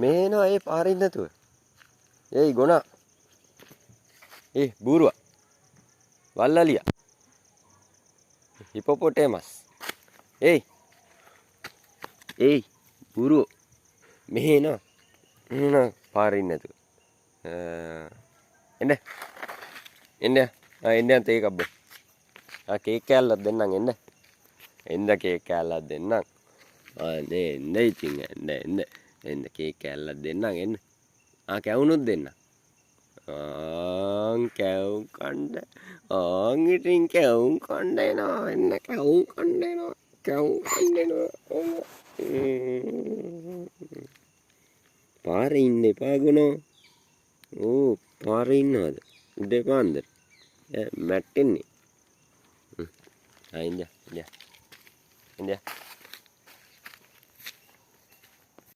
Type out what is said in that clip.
මේ එනවා ඒ පාරින් නැතුව. ඒයි ගොනා. ඒ බූරුවා. වල්ලලියා. හිපොපොටේමස්. ඒයි බූරුවෝ. මෙහෙ එනවා. එනවා පාරින් නැතුව. එන්න. එන්න. එන්න තේ කබ්බෝ. කේක් කෑල්ලක් දෙන්නම් එන්න. එන්න කේක් කෑල්ලක් දෙන්නම්. අනේ එන්න ඉතින් එන්න කේක් කෑල්ලක් දෙන්නම් එන්න. කැවුනුත් දෙන්න. කැවුම් කණ්ඩ. ඉතින් කැවුම් කණ්ඩ එනවා එන්න කැවුම් කණ්ඩ එනවා. කැවුම් කණ්ඩ එනවා. පාරේ ඉන්න එපා ගොනෝ. පාරේ ඉන්නවද? උඩේ පාන්දර. මැට්ටෙන්නේ. ඉන්දියා.